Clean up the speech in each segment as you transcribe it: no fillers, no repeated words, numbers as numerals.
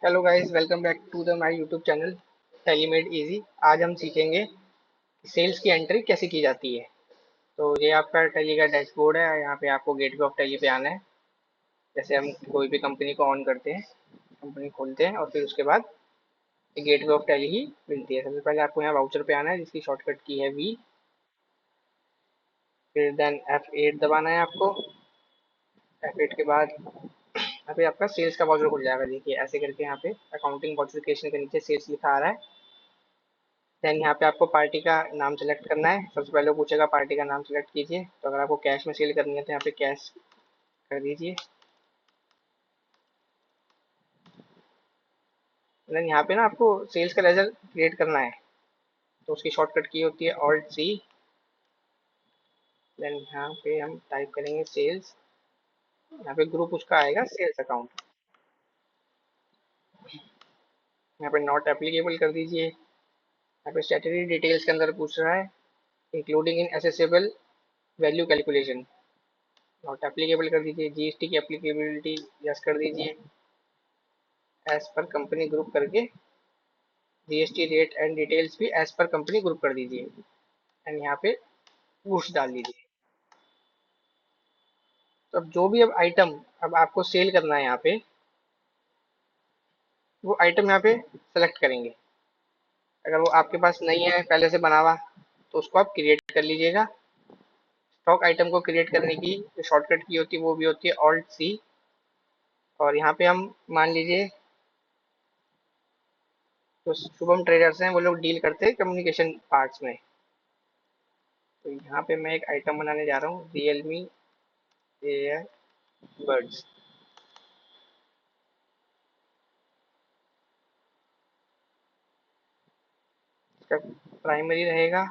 Hello guys, welcome back to the my YouTube channel Tally made easy. आज हम सीखेंगे sales की entry कैसे की जाती है। तो ये आपका टैली का डैशबोर्ड है। यहाँ पे आपको गेटवे ऑफ टैली पे आना है। जैसे हम कोई भी कंपनी को ऑन करते हैं, कंपनी खोलते हैं और फिर उसके बाद गेटवे ऑफ टैली ही मिलती है। सबसे पहले आपको यहाँ वाउचर पे आना है जिसकी शॉर्टकट की है वी। फिर देन F8 दबाना है आपको। F8 के बाद यहाँ पे आपका सेल्स का वाउचर खुल जाएगा। देखिए ऐसे करके यहाँ पे अकाउंटिंग वाउचरिफिकेशन के नीचे सेल्स लिखा आ रहा है। देन यहाँ पे आपको पार्टी का नाम सेलेक्ट करना है। सबसे पहले वो पूछेगा पार्टी का नाम सेलेक्ट कीजिए। तो अगर आपको कैश में सेल करनी है तो यहाँ पे कैश कर दीजिए। देन यहाँ पे ना आपको सेल्स का लेजर क्रिएट करना है। तो उसकी शॉर्टकट की होती है ऑल्ट सी। देन यहाँ पे हम टाइप करेंगे सेल्स। यहाँ पे ग्रुप उसका आएगा सेल्स अकाउंट। यहाँ पे नॉट एप्लीकेबल कर दीजिए। यहाँ पे स्टैट्यूटरी डिटेल्स के अंदर पूछ रहा है including in assessable value calculation, not applicable कर दीजिए। जीएसटी की एप्लीकेबिलिटी यस कर दीजिए। एज पर कंपनी ग्रुप करके जीएसटी रेट एंड डिटेल्स भी एज पर कंपनी ग्रुप कर दीजिए एंड यहाँ पे गुड्स डाल दीजिए। तो अब जो भी अब आइटम अब आपको सेल करना है यहाँ पे, वो आइटम यहाँ पे सेलेक्ट करेंगे। अगर वो आपके पास नहीं है पहले से बना हुआ तो उसको आप क्रिएट कर लीजिएगा। स्टॉक आइटम को क्रिएट करने की जो शॉर्टकट की होती है वो भी होती है ऑल्ट सी। और यहाँ पे हम मान लीजिए जो शुभम ट्रेडर्स हैं वो लोग डील करते हैं कम्युनिकेशन पार्ट्स में। तो यहाँ पे मैं एक आइटम बनाने जा रहा हूँ रियलमी एयर बर्ड्स। इसका प्राइमरी रहेगा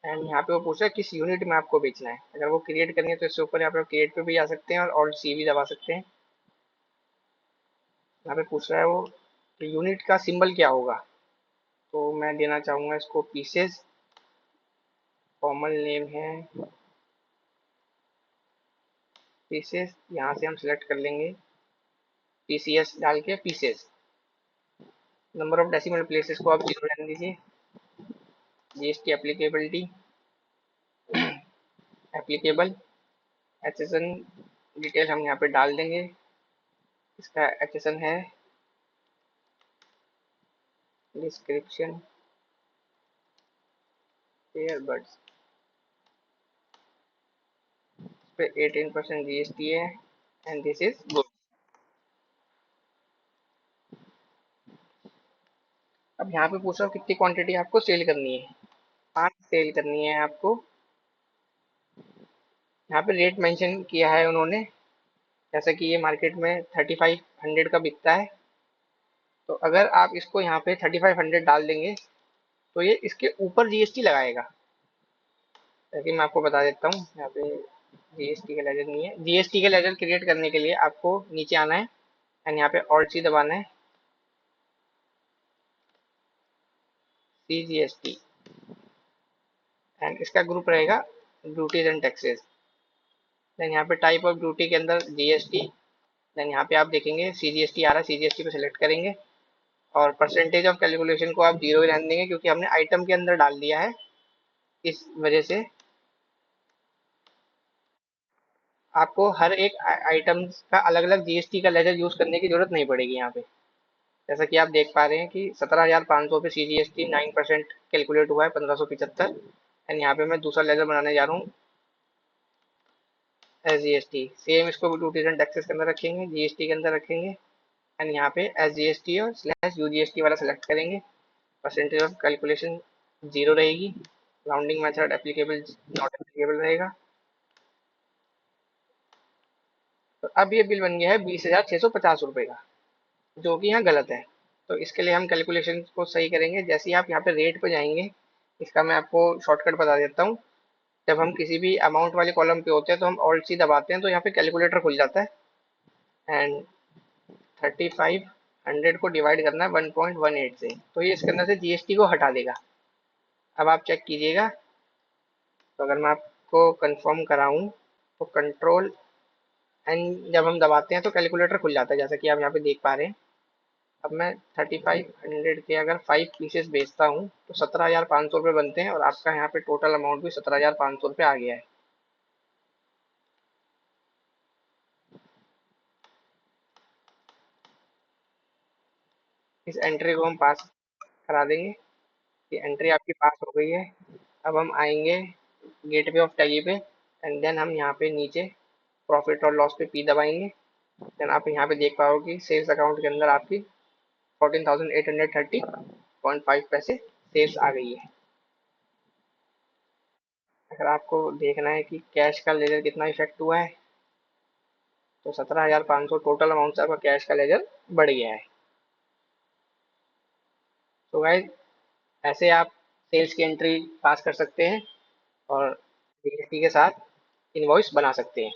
एंड यहाँ पे वो पूछ रहा है किस यूनिट में आपको बेचना है। अगर वो क्रिएट करनी है तो इससे ऊपर यहाँ पे क्रिएट पे भी आ सकते हैं और ऑल्ट सी भी दबा सकते हैं। यहाँ पे पूछ रहा है वो यूनिट का सिंबल क्या होगा। तो मैं देना चाहूँगा इसको पीसेस। कॉमन नेम है पीसेस। यहाँ से हम सिलेक्ट कर लेंगे पीसीएस डाल के pieces. Number of decimal places को आप 0 रहने दीजिए। GST applicability applicable HSN detail हम यहाँ पे डाल देंगे। इसका एचएसएन है डिस्क्रिप्शन एयरबड्स पे 18% जीएसटी है एंड दिस इज गुड। अब यहाँ पे पूछ रहा हूँ कितनी क्वांटिटी आपको सेल करनी है। 5 सेल करनी है आपको। यहाँ पे रेट मेंशन किया है उन्होंने, जैसा कि ये मार्केट में 3500 का बिकता है। तो अगर आप इसको यहाँ पे 3500 डाल देंगे तो ये इसके ऊपर जीएसटी लगाएगा। ताकि मैं आपको बता देता हूँ यहाँ पे जीएसटी का लेजर नहीं है। जीएसटी का लेजर क्रिएट करने के लिए आपको नीचे आना है एंड यहाँ पे ऑल्ट सी दबाना है। सीजीएसटी एंड इसका ग्रुप रहेगा ड्यूटीज एंड टैक्सेस। देन यहाँ पे टाइप ऑफ ड्यूटी के अंदर जीएसटी। देन यहाँ पे आप देखेंगे सीजीएसटी आ रहा है, सीजीएसटी पे सिलेक्ट करेंगे और परसेंटेज ऑफ कैलकुलेशन को आप 0 ही रहने देंगे क्योंकि हमने आइटम के अंदर डाल दिया है। इस वजह से आपको हर एक आइटम का अलग अलग जीएसटी का लेजर यूज करने की जरूरत नहीं पड़ेगी यहाँ पे। जैसा कि आप देख पा रहे हैं कि 17,500 पे सीजीएसटी 9% कैलकुलेट हुआ है 1575। एंड यहाँ पे मैं दूसरा लेजर बनाने जा रहा हूँ एस जीएसटी। सेम इसको भी ड्यूटीज एंड टैक्सेस के अंदर रखेंगे, जीएसटी के अंदर रखेंगे एंड यहाँ पे एस जीएसटी और स्लैश यूजीएसटी वाला सेलेक्ट करेंगे। परसेंटेज ऑफ कैलकुलेशन 0 रहेगी। Rounding method applicable not applicable रहेगा। तो अब ये बिल बन गया है 20,650 रुपये का, जो कि यहाँ गलत है। तो इसके लिए हम कैलकुलेशन को सही करेंगे। जैसे ही आप यहाँ पे रेट पे जाएंगे, इसका मैं आपको शॉर्टकट बता देता हूँ। जब हम किसी भी अमाउंट वाले कॉलम पे होते हैं तो हम ऑल्ट सी दबाते हैं तो यहाँ पे कैलकुलेटर खुल जाता है एंड 3500 को डिवाइड करना है 1.18 से। तो ये इसके अंदर से जीएसटी को हटा देगा। अब आप चेक कीजिएगा। तो अगर मैं आपको कंफर्म कराऊं तो कंट्रोल एंड जब हम दबाते हैं तो कैलकुलेटर खुल जाता है, जैसा कि आप यहाँ पे देख पा रहे हैं। अब मैं 3500 के अगर 5 पीसेस बेचता हूँ तो 17,500 रुपये बनते हैं, और आपका यहाँ पे टोटल अमाउंट भी 17,500 रुपये आ गया है। इस एंट्री को हम पास करा देंगे। ये एंट्री आपकी पास हो गई है। अब हम आएंगे गेटवे ऑफ टैली पे, एंड देन हम यहाँ पे नीचे प्रॉफिट और लॉस पे पी दबाएंगे। देन आप यहाँ पे देख पाओगे कि सेल्स अकाउंट के अंदर आपकी 14,830.5 पैसे सेल्स आ गई है। अगर आपको देखना है कि कैश का लेजर कितना इफेक्ट हुआ है, तो 17,500 टोटल अमाउंट से आपका कैश का लेजर बढ़ गया है। तो गाइज ऐसे आप सेल्स की एंट्री पास कर सकते हैं और जीएसटी के साथ इनवॉइस बना सकते हैं।